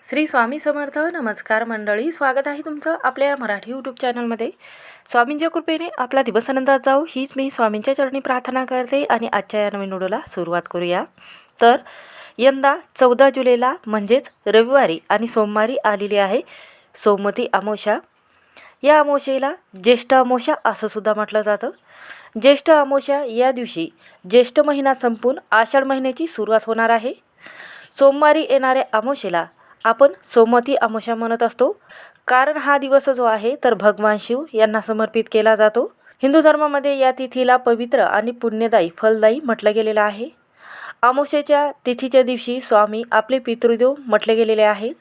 श्री स्वामी समर्थ. नमस्कार मंडळी, स्वागत आहे तुमचं आपल्या या मराठी यूट्यूब चॅनलमध्ये. स्वामींच्या कृपेने आपला दिवस आनंदात जाऊ हीच मी स्वामींच्या चरणी प्रार्थना करते आणि आजच्या या नवीन व्हिडिओला सुरुवात करूया. तर यंदा 14 जुलैला म्हणजेच रविवारी आणि सोमवारी आलेली आहे सोमवती अमावस्या. या अमावस्येला ज्येष्ठ अमावस्या असं सुद्धा म्हटलं जातं. ज्येष्ठ अमावस्या या दिवशी ज्येष्ठ महिना संपून आषाढ महिन्याची सुरुवात होणार आहे. सोमवारी येणाऱ्या अमावस्येला आपण सोमवती अमावस्या म्हणत असतो, कारण हा दिवस जो आहे तर भगवान शिव यांना समर्पित केला जातो. हिंदू धर्मामध्ये या तिथीला पवित्र आणि पुण्यदायी फलदायी म्हटलं गेलेलं आहे. अमावस्येच्या तिथीच्या दिवशी स्वामी आपले पितृदेव म्हटले गेलेले आहेत.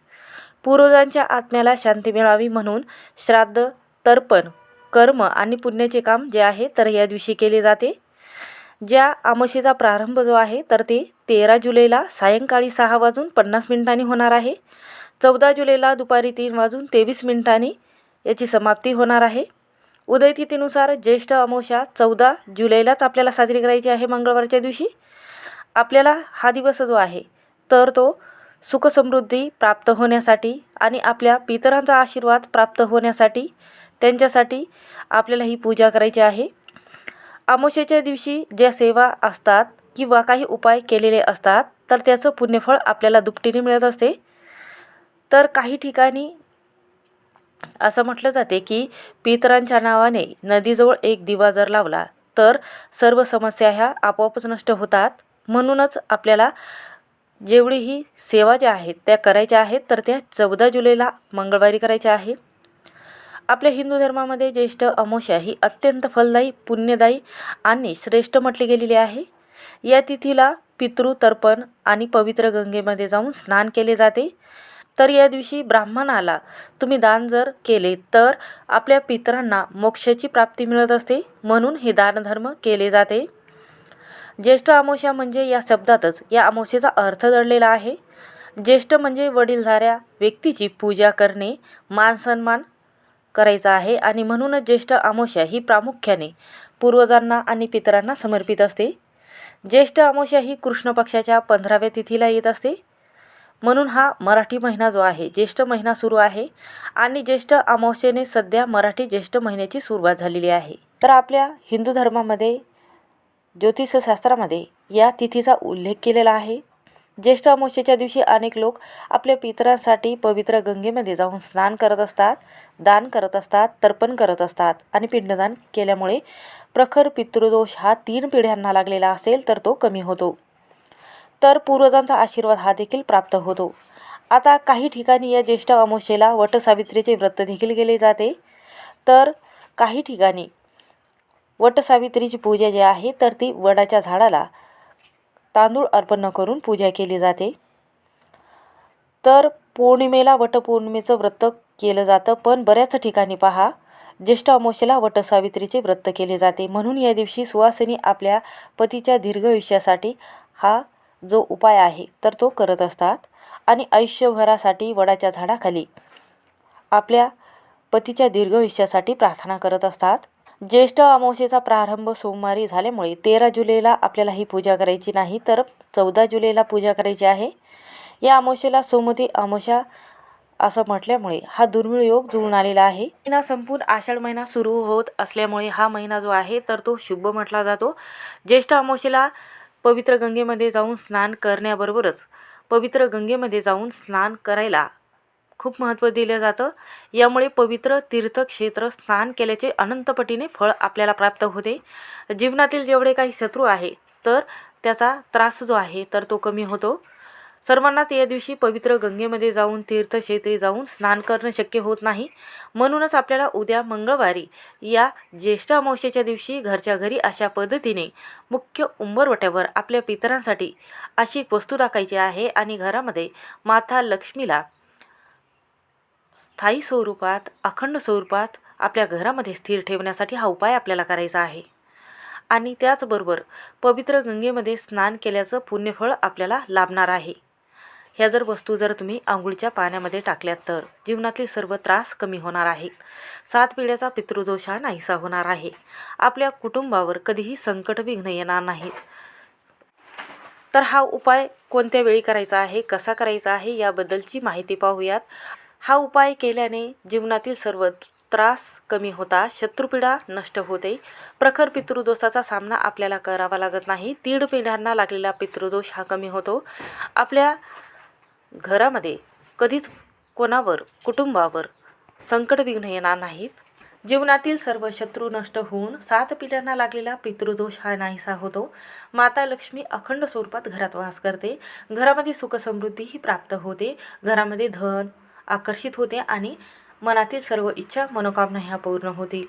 पूर्वजांच्या आत्म्याला शांती मिळावी म्हणून श्राद्ध, तर्पण, कर्म आणि पुण्याचे काम जे आहे तर या दिवशी केले जाते. ज्या अमावस्येचा प्रारंभ जो आहे तर ते 13 जुलैला सायंकाळी 6:50 होणार आहे. 14 जुलैला दुपारी 3:23 याची समाप्ती होणार आहे. उदयतिथीनुसार ज्येष्ठ अमावस्या 14 जुलैलाच आपल्याला साजरी करायची आहे. मंगळवारच्या दिवशी आपल्याला हा दिवस जो आहे तर तो सुखसमृद्धी प्राप्त होण्यासाठी आणि आपल्या पितरांचा आशीर्वाद प्राप्त होण्यासाठी त्यांच्यासाठी आपल्याला ही पूजा करायची आहे. अमावस्येच्या दिवशी ज्या सेवा असतात किंवा काही उपाय केलेले असतात तर त्याचं पुण्यफळ आपल्याला दुपटीने मिळत असते. तर काही ठिकाणी असं म्हटलं जाते की पितरांच्या नावाने नदीजवळ एक दिवा जर लावला तर सर्व समस्या ह्या आपोआपच नष्ट होतात. म्हणूनच आपल्याला जेवढीही सेवा ज्या आहेत त्या करायच्या आहेत तर त्या 14 जुलैला मंगळवारी करायच्या आहेत. आपल्या हिंदू धर्मामध्ये ज्येष्ठ अमावस्या ही अत्यंत फलदायी, पुण्यदायी आणि श्रेष्ठ म्हटली गेलेली आहे. या तिथीला पितृतर्पण आणि पवित्र गंगेमध्ये जाऊन स्नान केले जाते. तर या दिवशी ब्राह्मणाला तुम्ही दान जर केले तर आपल्या पितरांना मोक्षाची प्राप्ती मिळत असते, म्हणून हे दानधर्म केले जाते. ज्येष्ठ अमावस्या म्हणजे या शब्दातच या अमावस्येचा अर्थ दडलेला आहे. ज्येष्ठ म्हणजे वडीलधाऱ्या व्यक्तीची पूजा करणे, मान सन्मान करायचा आहे आणि म्हणूनच ज्येष्ठ अमावस्या ही प्रामुख्याने पूर्वजांना आणि पितरांना समर्पित असते. ज्येष्ठ अमावस्या ही कृष्ण पक्षाच्या 15व्या तिथीला येत असते. म्हणून हा मराठी महिना जो आहे ज्येष्ठ महिना सुरू आहे आणि ज्येष्ठ अमावस्येने सध्या मराठी ज्येष्ठ महिन्याची सुरुवात झालेली आहे. तर आपल्या हिंदू धर्मामध्ये ज्योतिषशास्त्रामध्ये या तिथीचा उल्लेख केलेला आहे. ज्येष्ठ अमावस्येच्या दिवशी अनेक लोक आपल्या पितरांसाठी पवित्र गंगेमध्ये जाऊन स्नान करत असतात, दान करत असतात, तर्पण करत असतात आणि पिंडदान केल्यामुळे प्रखर पितृदोष हा 3 पिढ्यांना लागलेला असेल तर तो कमी होतो. तर पूर्वजांचा आशीर्वाद हा देखील प्राप्त होतो. आता काही ठिकाणी या ज्येष्ठ अमावस्येला वटसावित्रीचे व्रत देखील केले जाते. तर काही ठिकाणी वटसावित्रीची पूजा जी आहे तर ती वडाच्या झाडाला तांदूळ अर्पण न करून पूजा केली जाते. तर पौर्णिमेला वटपौर्णिमेचं व्रत केलं जातं, पण बऱ्याच ठिकाणी पहा ज्येष्ठ अमावस्येला वटसावित्रीचे व्रत केले जाते. म्हणून या दिवशी सुवासिनी आपल्या पतीच्या दीर्घायुष्यासाठी हा जो उपाय आहे तर तो करत असतात आणि आयुष्यभरासाठी वडाच्या झाडाखाली आपल्या पतीच्या दीर्घायुष्यासाठी प्रार्थना करत असतात. ज्येष्ठ अमावस्येचा प्रारंभ सोमवारी झाल्यामुळे 13 जुलैला आपल्याला ही पूजा करायची नाही तर 14 जुलैला पूजा करायची आहे. या अमावस्येला सोमवती अमावस्या असं म्हटल्यामुळे हा दुर्मिळ योग जुळून आलेला आहे. महिना संपून आषाढ महिना सुरू होत असल्यामुळे हा महिना जो आहे तर तो शुभ म्हटला जातो. ज्येष्ठ अमावस्येला पवित्र गंगेमध्ये जाऊन स्नान करण्याबरोबरच पवित्र गंगेमध्ये जाऊन स्नान करायला खूप महत्त्व दिलं जातं. यामुळे पवित्र तीर्थक्षेत्र स्नान केल्याचे अनंतपटीने फळ आपल्याला प्राप्त होते. जीवनातील जेवढे काही शत्रू आहे तर त्याचा त्रास जो आहे तर तो कमी होतो. सर्वांनाच या दिवशी पवित्र गंगेमध्ये जाऊन तीर्थक्षेत्री जाऊन स्नान करणं शक्य होत नाही. म्हणूनच आपल्याला उद्या मंगळवारी या ज्येष्ठ अमावस्येच्या दिवशी घरच्या घरी अशा पद्धतीने मुख्य उंबरवट्यावर आपल्या पितरांसाठी अशी एक वस्तू टाकायची आहे आणि घरामध्ये माता लक्ष्मीला स्थायी स्वरूपात, अखंड स्वरूपात आपल्या घरामध्ये स्थिर ठेवण्यासाठी हा उपाय आपल्याला करायचा आहे. आणि त्याचबरोबर पवित्र गंगेमध्ये स्नान केल्याचं पुण्यफळ आपल्याला लाभणार आहे. ह्या वस्तू जर तुम्ही आंघोळीच्या पाण्यामध्ये टाकल्यात तर जीवनातील सर्व त्रास कमी होणार आहेत. 7 पिढ्याचा पितृदोष हा नाहीसा होणार आहे. आपल्या कुटुंबावर कधीही संकट विघ्न येणार नाहीत. तर हा उपाय कोणत्या वेळी करायचा आहे, कसा करायचा आहे याबद्दलची माहिती पाहूयात. हा उपाय केल्याने जीवनातील सर्व त्रास कमी होतात, शत्रुपीडा नष्ट होते, प्रखर पितृदोषाचा सामना आपल्याला करावा लागत नाही, 3 पिढ्यांना लागलेला पितृदोष हा कमी होतो. आपल्या घरामध्ये कधीच कोणावर, कुटुंबावर संकट विघ्न येणार नाहीत. जीवनातील सर्व शत्रू नष्ट होऊन 7 पिढ्यांना लागलेला पितृदोष हा नाहीसा होतो. माता लक्ष्मी अखंड स्वरूपात घरात वास करते. घरामध्ये सुख समृद्धी ही प्राप्त होते. घरामध्ये धन आकर्षित होते आणि मनातील सर्व इच्छा मनोकामना ह्या पूर्ण होतील.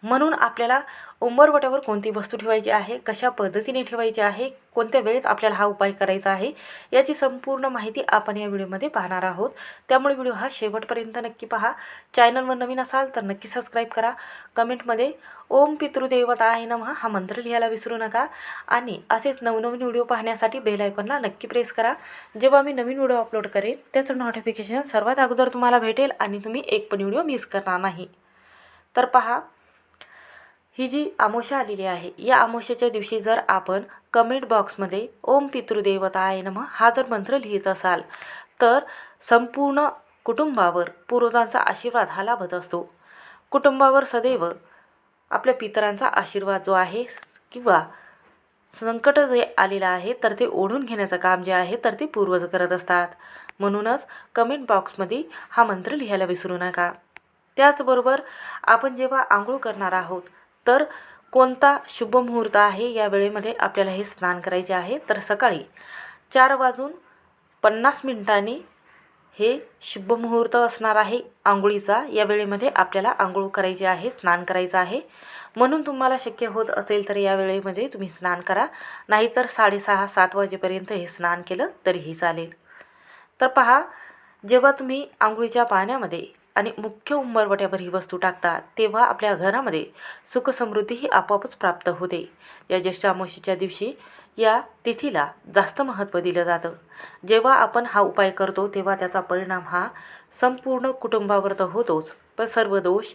म्हणून आपल्याला उंबरवट्यावर कोणती वस्तू ठेवायची आहे, कशा पद्धतीने ठेवायची आहे, कोणत्या वेळेत आपल्याला हा उपाय करायचा आहे याची संपूर्ण माहिती आपण या व्हिडिओमध्ये पाहणार आहोत. त्यामुळे व्हिडिओ हा शेवटपर्यंत नक्की पहा. चॅनलवर नवीन असाल तर नक्की सबस्क्राईब करा. कमेंटमध्ये ओम पितृदेवताय नमः हा मंत्र लिहायला विसरू नका. आणि असेच नवनवीन व्हिडिओ पाहण्यासाठी बेल आयकॉनला नक्की प्रेस करा. जेव्हा मी नवीन व्हिडिओ अपलोड करेन त्याचं नोटिफिकेशन सर्वात अगोदर तुम्हाला भेटेल आणि तुम्ही एक पण व्हिडिओ मिस करणार नाही. तर पहा, ही जी अमावस्या आलेली आहे, या अमावस्येच्या दिवशी जर आपण कमेंट बॉक्समध्ये ओम पितृदेवताय नमः हा जर मंत्र लिहित असाल तर संपूर्ण कुटुंबावर पूर्वजांचा आशीर्वाद हा लाभत असतो. कुटुंबावर सदैव आपल्या पितरांचा आशीर्वाद जो आहे किंवा संकट जे आलेलं आहे तर ते ओढून घेण्याचं काम जे आहे तर ते पूर्वज करत असतात. म्हणूनच कमेंट बॉक्समध्ये हा मंत्र लिहायला विसरू नका. त्याचबरोबर आपण जेव्हा आंघोळ करणार आहोत तर कोणता शुभ मुहूर्त आहे या वेळेमध्ये आपल्याला हे स्नान करायचे आहे. तर सकाळी 4:50 हे शुभ मुहूर्त असणार आहे आंघोळीचा. या वेळेमध्ये आपल्याला आंघोळ करायची आहे, स्नान करायचं आहे. म्हणून तुम्हाला शक्य होत असेल तर या वेळेमध्ये तुम्ही स्नान करा, नाहीतर 6:30-7 वाजेपर्यंत हे स्नान केलं तरीही चालेल. तर पहा, जेव्हा तुम्ही आंघोळीच्या पाण्यामध्ये आणि मुख्य उंबरवट्यावर ही वस्तू टाकता तेव्हा आपल्या घरामध्ये सुख समृद्धी ही आपोआपच प्राप्त होते. या ज्येष्ठ अमावस्येच्या दिवशी या तिथीला जास्त महत्त्व दिलं जातं. जेव्हा आपण हा उपाय करतो तेव्हा त्याचा परिणाम हा संपूर्ण कुटुंबावर तर होतोच, पण सर्व दोष,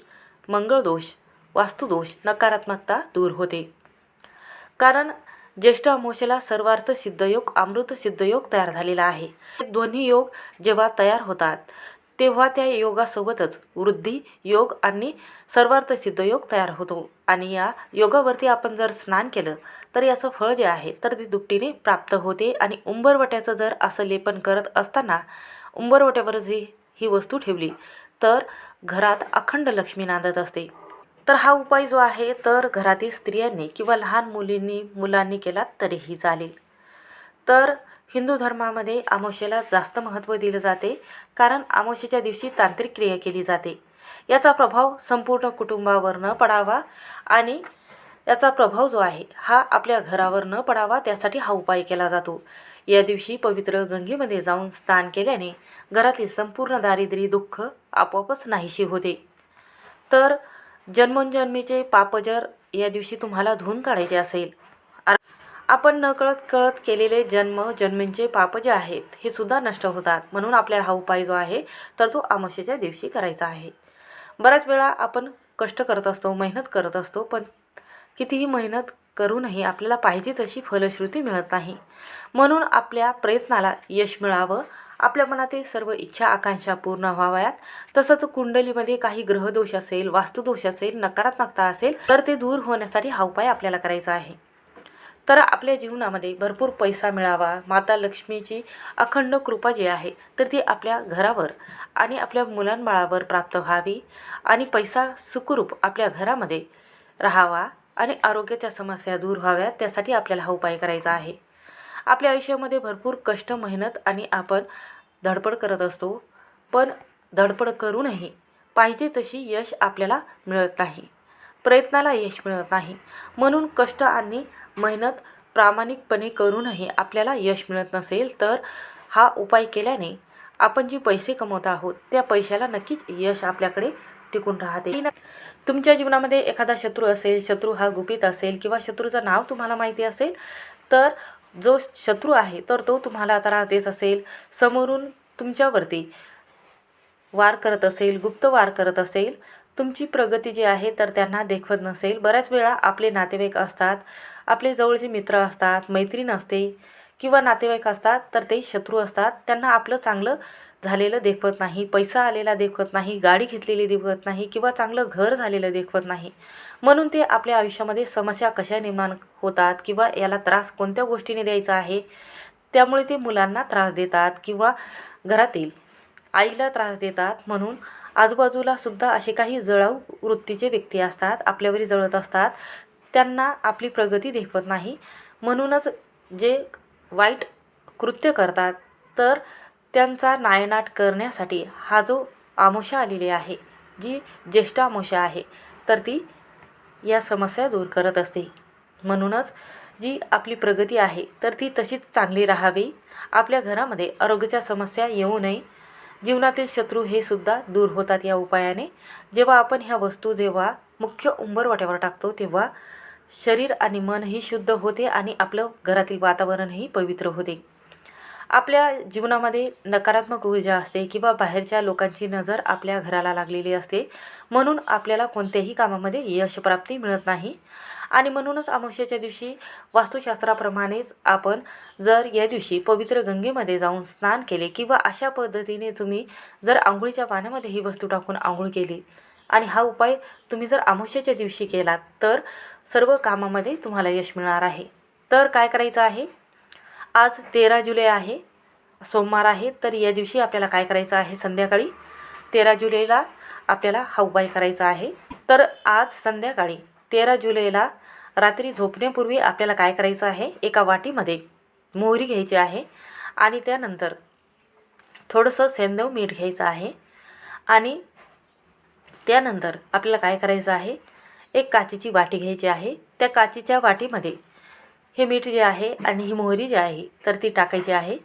मंगळदोष, वास्तुदोष, नकारात्मकता दूर होते. कारण ज्येष्ठ अमावस्येला सर्वार्थ सिद्धयोग, अमृत सिद्धयोग तयार झालेला आहे. दोन्ही योग जेव्हा तयार होतात तेव्हा त्या योगासोबतच वृद्धी योग आणि सर्वार्थ सिद्धयोग तयार होतो. आणि या योगावरती आपण जर स्नान केलं तर याचं फळ जे आहे तर ते दुपटीने प्राप्त होते. आणि उंबरवट्याचं जर असं लेपन करत असताना उंबरवट्यावर ही वस्तू ठेवली तर घरात अखंड लक्ष्मी नांदत असते. तर हा उपाय जो आहे तर घरातील स्त्रियांनी किंवा लहान मुलांनी केला तरीही चालेल. तर हिंदू धर्मामध्ये अमावस्येला जास्त महत्त्व दिलं जाते, कारण अमावस्येच्या दिवशी तांत्रिक क्रिया केली जाते. याचा प्रभाव संपूर्ण कुटुंबावर न पडावा आणि याचा प्रभाव जो आहे हा आपल्या घरावर न पडावा त्यासाठी हा उपाय केला जातो. या दिवशी पवित्र गंगेमध्ये जाऊन स्नान केल्याने घरातील संपूर्ण दारिद्र्य दुःख आपोआपच नाहीशी होते. तर जन्मोजन्मीचे पाप जर या दिवशी तुम्हाला धुवून काढायचे असेल, आपण नकळत केलेले जन्मींचे पाप जे आहेत हे सुद्धा नष्ट होतात. म्हणून आपल्याला हा उपाय जो आहे तर तो अमावस्येच्या दिवशी करायचा आहे. बऱ्याच वेळा आपण कष्ट करत असतो, मेहनत करत असतो, पण कितीही मेहनत करूनही आपल्याला पाहिजे तशी फलश्रुती मिळत नाही. म्हणून आपल्या प्रयत्नाला यश मिळावं, आपल्या मनातील सर्व इच्छा आकांक्षा पूर्ण व्हाव्यात, तसंच कुंडलीमध्ये काही ग्रहदोष असेल, वास्तुदोष असेल, नकारात्मकता असेल तर ते दूर होण्यासाठी हा उपाय आपल्याला करायचा आहे. तर आपल्या जीवनामध्ये भरपूर पैसा मिळावा, माता लक्ष्मीची अखंड कृपा जी आहे तर ती आपल्या घरावर आणि आपल्या मुलांबाळावर प्राप्त व्हावी आणि पैसा सुखरूप आपल्या घरामध्ये राहावा आणि आरोग्याच्या समस्या दूर व्हाव्यात, त्यासाठी आपल्याला हा उपाय करायचा आहे. आपल्या आयुष्यामध्ये भरपूर कष्ट, मेहनत आणि आपण धडपड करत असतो, पण धडपड करूनही पाहिजे तशी यश आपल्याला मिळत नाही, प्रयत्नाला यश मिळत नाही. म्हणून कष्ट आणि मेहनत प्रामाणिकपणे करूनही आपल्याला यश मिळत नसेल तर हा उपाय केल्याने आपण जे पैसे कमवत आहोत त्या पैशाला नक्कीच यश आपल्याकडे टिकून राहते. तुमच्या जीवनामध्ये एखादा शत्रू असेल, शत्रू हा गुपित असेल किंवा शत्रूचं नाव तुम्हाला माहिती असेल, तर जो शत्रू आहे तर तो तुम्हाला त्रास देत असेल, समोरून तुमच्यावरती वार करत असेल, गुप्त वार करत असेल, तुमची प्रगती जी आहे तर त्यांना देखवत नसेल. बऱ्याच वेळा आपले नातेवाईक असतात, आपले जवळचे मित्र असतात, मैत्रीण असते किंवा नातेवाईक असतात तर ते शत्रू असतात. त्यांना आपलं चांगलं झालेलं देखवत नाही, पैसा आलेला देखवत नाही, गाडी घेतलेली देखवत नाही किंवा चांगलं घर झालेलं देखवत नाही. म्हणून ते आपल्या आयुष्यामध्ये समस्या कशा निर्माण होतात किंवा याला त्रास कोणत्या गोष्टीने द्यायचा आहे, त्यामुळे ते मुलांना त्रास देतात किंवा घरातील आईला त्रास देतात. म्हणून आजूबाजूला सुद्धा असे काही जळाऊ वृत्तीचे व्यक्ती असतात, आपल्यावरी जळत असतात. त्यांना आपली प्रगती देखवत नाही. म्हणूनच जे वाईट कृत्य करतात तर त्यांचा नायनाट करण्यासाठी हा जो अमावस्या आलेली आहे, जी ज्येष्ठ अमावस्या आहे, तर ती या समस्या दूर करत असते. म्हणूनच जी आपली प्रगती आहे तर ती तशीच चांगली राहावी. आपल्या घरामध्ये आरोग्याच्या समस्या येऊ नये. जीवनातील शत्रू हे सुद्धा दूर होतात या उपायाने. जेव्हा आपण ह्या वस्तू जेव्हा मुख्य उंबरवाट्यावर टाकतो तेव्हा शरीर आणि मनही शुद्ध होते आणि आपलं घरातील वातावरणही पवित्र होते. आपल्या जीवनामध्ये नकारात्मक ऊर्जा असते किंवा बाहेरच्या लोकांची नजर आपल्या घराला लागलेली असते. म्हणून आपल्याला कोणत्याही कामामध्ये यशप्राप्ती मिळत नाही. आणि म्हणूनच अमावस्येच्या दिवशी वास्तुशास्त्राप्रमाणेच आपण जर या दिवशी पवित्र गंगेमध्ये जाऊन स्नान केले किंवा अशा पद्धतीने तुम्ही जर आंघोळीच्या पाण्यामध्ये ही वस्तू टाकून आंघोळ केली आणि हा उपाय तुम्ही जर अमावस्येच्या दिवशी केलात तर सर्व कामामध्ये तुम्हाला यश मिळणार आहे. तर काय करायचं आहे, आज 13 जुलै आहे, सोमवार आहे. तर या दिवशी आपल्याला काय करायचं आहे, संध्याकाळी 13 जुलैला आपल्याला हा उपाय करायचा आहे. तर आज संध्याकाळी 13 जुलैला रात्री झोपण्यापूर्वी आपल्याला काय करायचं आहे, एका वाटीमध्ये मोहरी घ्यायची आहे आणि त्यानंतर थोडंसं सेंदव मीठ घ्यायचं आहे. आणि त्यानंतर आपल्याला काय करायचं आहे, एक काचेची वाटी घ्यायची आहे. त्या काचेच्या वाटीमध्ये हे मीठ जे आहे आणि ही मोहरी जी आहे तर ती टाकायची आहे.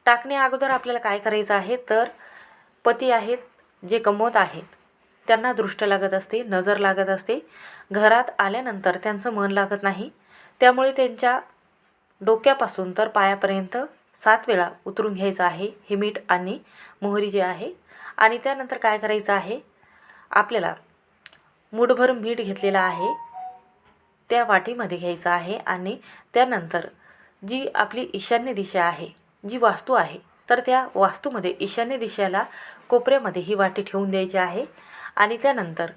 टाकण्या अगोदर आपल्याला काय करायचं आहे, तर पती आहेत जे कमवत आहेत त्यांना दृष्ट लागत असते, नजर लागत असते. घरात आल्यानंतर त्यांचं मन लागत नाही. त्यामुळे त्यांच्या डोक्यापासून तर पायापर्यंत 7 वेळा उतरून घ्यायचं आहे हे मीठ आणि मोहरी जे आहे. आणि त्यानंतर काय करायचं आहे, आपल्याला मूठभर मीठ घेतलेलं आहे त्या वाटीमध्ये घ्यायचं आहे. आणि त्यानंतर जी आपली ईशान्य दिशा आहे, जी वास्तू आहे, तर त्या वास्तूमध्ये ईशान्य दिशेला कोपऱ्यामध्ये ही वाटी ठेवून द्यायची आहे. आणि त्यानंतर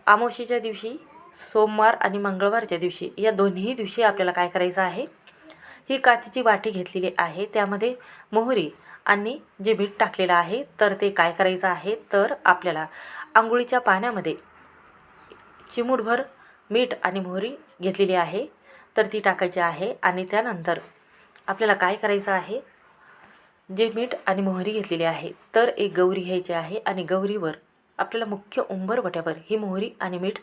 अमावस्येच्या दिवशी, सोमवार आणि मंगळवारच्या दिवशी, या दोन्ही दिवशी आपल्याला काय करायचं आहे, ही काचेची वाटी घेतलेली आहे त्यामध्ये मोहरी आणि जे मीठ टाकलेलं आहे तर ते काय करायचं आहे, तर आपल्याला आंघोळीच्या पाण्यामध्ये चिमूटभर मीठ आणि मोहरी घेतलेली आहे तर ती टाकायची आहे. आणि त्यानंतर आपल्याला काय करायचं आहे, जे मीठ आणि मोहरी घेतलेली आहे तर एक गौरी घ्यायची आहे आणि गौरीवर आपल्याला मुख्य उंबरवट्यावर ही मोहरी आणि मीठ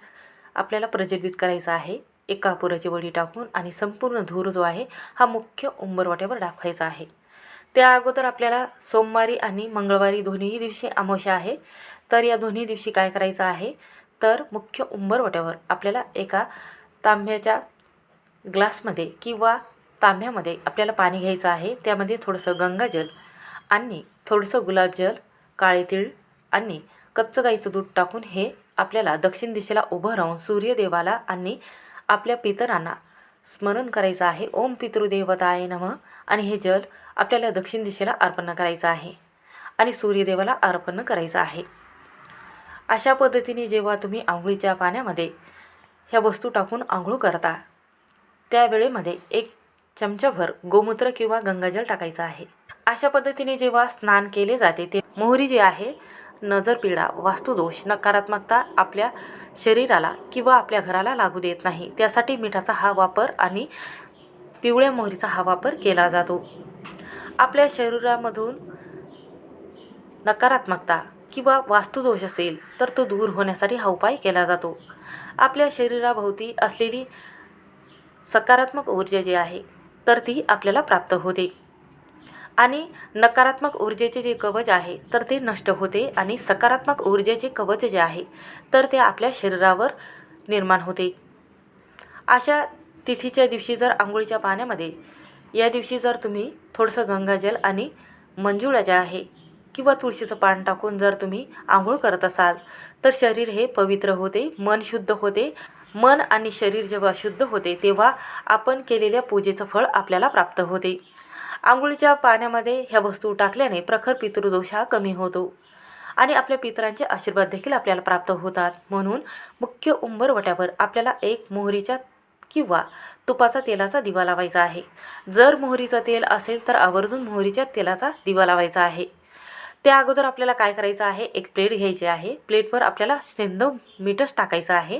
आपल्याला प्रज्वलित करायचं आहे एक कापुराची वडी टाकून. आणि संपूर्ण धूर जो आहे हा मुख्य उंबरवट्यावर टाकायचा आहे. त्या अगोदर आपल्याला सोमवारी आणि मंगळवारी दोन्ही दिवशी अमावस्या आहे. तर या दोन्ही दिवशी काय करायचं आहे, तर मुख्य उंबरवट्यावर आपल्याला एका तांब्याच्या ग्लासमध्ये किंवा तांब्यामध्ये आपल्याला पाणी घ्यायचं आहे. त्यामध्ये थोडंसं गंगाजल आणि थोडंसं गुलाबजल, काळे तीळ आणि कच्चं गाईचं दूध टाकून हे आपल्याला दक्षिण दिशेला उभं राहून सूर्यदेवाला आणि आपल्या पितरांना स्मरण करायचं आहे, ओम पितृदेवताय नमः. आणि हे जल आपल्याला दक्षिण दिशेला अर्पण करायचं आहे आणि सूर्यदेवाला अर्पण करायचं आहे. अशा पद्धतीने जेव्हा तुम्ही आंघोळीच्या पाण्यामध्ये ह्या वस्तू टाकून आंघोळ करता त्यावेळेमध्ये 1 चमचाभर गोमूत्र किंवा गंगाजल टाकायचं आहे. अशा पद्धतीने जेव्हा स्नान केले जाते ते मोहरी जी आहे, नजरपीडा, वास्तुदोष, नकारात्मकता आपल्या शरीराला किंवा आपल्या घराला लागू देत नाही. त्यासाठी मिठाचा हा वापर आणि पिवळ्या मोहरीचा हा वापर केला जातो. आपल्या शरीरामधून नकारात्मकता किंवा वास्तुदोष असेल तर तो दूर होण्यासाठी हा उपाय केला जातो. आपल्या शरीराभोवती असलेली सकारात्मक ऊर्जा जी आहे तर ती आपल्याला प्राप्त होते आणि नकारात्मक ऊर्जेचे जे कवच आहे तर ते नष्ट होते आणि सकारात्मक ऊर्जेचे कवच जे आहे तर ते आपल्या शरीरावर निर्माण होते. अशा तिथीच्या दिवशी जर आंघोळीच्या पाण्यामध्ये या दिवशी जर तुम्ही थोडंसं गंगाजल आणि मंजुळा जे आहे किंवा तुळशीचं पान टाकून जर तुम्ही आंघोळ करत असाल तर शरीर हे पवित्र होते, मन शुद्ध होते मन आणि शरीर जेव्हा शुद्ध होते तेव्हा आपण केलेल्या पूजेचं फळ आपल्याला प्राप्त होते. आंघोळीच्या पाण्यामध्ये ह्या वस्तू टाकल्याने प्रखर पितृदोष हा कमी होतो आणि आपल्या पितरांचे आशीर्वाद देखील आपल्याला प्राप्त होतात. म्हणून मुख्य उंबरवट्यावर आपल्याला एक मोहरीच्या किंवा तुपाचा तेलाचा दिवा लावायचा आहे. जर मोहरीचं तेल असेल तर आवर्जून मोहरीच्या तेलाचा दिवा लावायचा आहे. त्या अगोदर आपल्याला काय करायचं आहे, एक प्लेट घ्यायची आहे. प्लेटवर आपल्याला सेंधव मीठच टाकायचं आहे.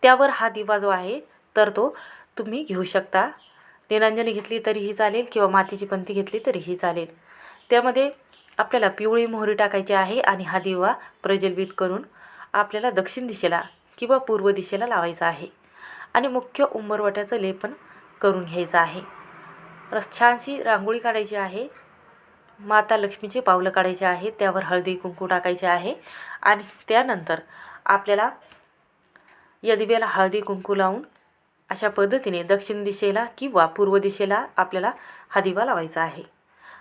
त्यावर हा दिवा जो आहे तर तो तुम्ही घेऊ शकता. निरंजनी घेतली तरीही चालेल किंवा मातीची पंती घेतली तरीही चालेल. त्यामध्ये आपल्याला पिवळी मोहरी टाकायची आहे आणि हा दिवा प्रज्वलित करून आपल्याला दक्षिण दिशेला किंवा पूर्व दिशेला लावायचा आहे आणि मुख्य उंबरवट्याचं लेपन करून घ्यायचं आहे. छानशी रांगोळी काढायची आहे. माता लक्ष्मीचे पावलं काढायचे आहे. त्यावर हळदी कुंकू टाकायचे आहे आणि त्यानंतर आपल्याला या दिव्याला हळदी कुंकू लावून अशा पद्धतीने दक्षिण दिशेला किंवा पूर्व दिशेला आपल्याला हा दिवा लावायचा आहे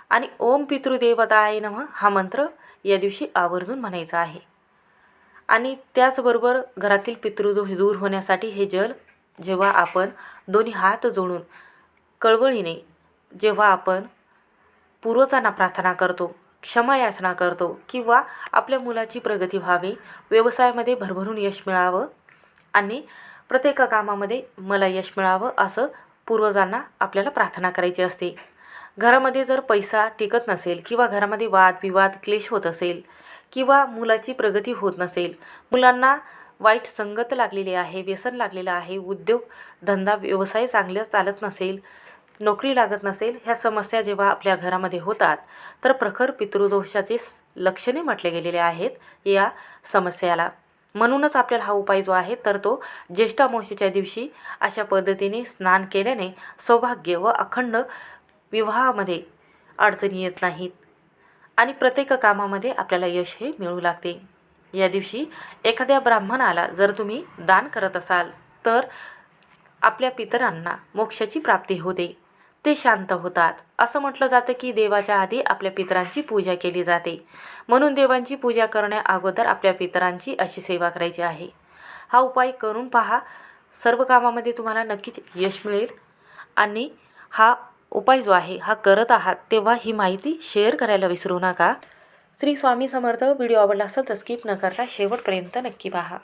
आणि ओम पितृदेवताय नमः हा मंत्र या दिवशी आवर्जून म्हणायचा आहे. आणि त्याचबरोबर घरातील पितृदोष दूर होण्यासाठी हे जल जेव्हा आपण दोन्ही हात जोडून कळवळीने जेव्हा आपण पूर्वजांना प्रार्थना करतो, क्षमा याचना करतो किंवा आपल्या मुलाची प्रगती व्हावी, व्यवसायामध्ये भरभरून यश मिळावं आणि प्रत्येक कामामध्ये मला यश मिळावं असं पूर्वजांना आपल्याला प्रार्थना करायची असते. घरामध्ये जर पैसा टिकत नसेल किंवा घरामध्ये वादविवाद क्लेश होत असेल किंवा मुलाची प्रगती होत नसेल, मुलांना वाईट संगत लागलेली आहे, व्यसन लागलेलं आहे, उद्योग धंदा व्यवसाय चांगलं चालत नसेल, नोकरी लागत नसेल, ह्या समस्या जेव्हा आपल्या घरामध्ये होतात तर प्रखर पितृदोषाचे लक्षणे म्हटले गेलेले आहेत या समस्याला. म्हणूनच आपल्याला हा उपाय जो आहे तर तो ज्येष्ठ अमावस्येच्या दिवशी अशा पद्धतीने स्नान केल्याने सौभाग्य व अखंड विवाहामध्ये अडचणी येत नाहीत आणि प्रत्येक कामामध्ये आपल्याला यश हे मिळू लागते. या दिवशी एखाद्या ब्राह्मणाला जर तुम्ही दान करत असाल तर आपल्या पितरांना मोक्षाची प्राप्ती होते, ते शांत होतात. असं म्हटलं जातं की देवाच्या आधी आपल्या पितरांची पूजा केली जाते. म्हणून देवांची पूजा करण्या अगोदर आपल्या पितरांची अशी सेवा करायची आहे. हा उपाय करून पहा, सर्व कामामध्ये तुम्हाला नक्कीच यश मिळेल. आणि हा उपाय जो आहे हा करत आहात तेव्हा ही माहिती शेअर करायला विसरू नका. श्री स्वामी समर्थ. व्हिडिओ आवडला असेल तर स्किप न करता शेवटपर्यंत नक्की पहा.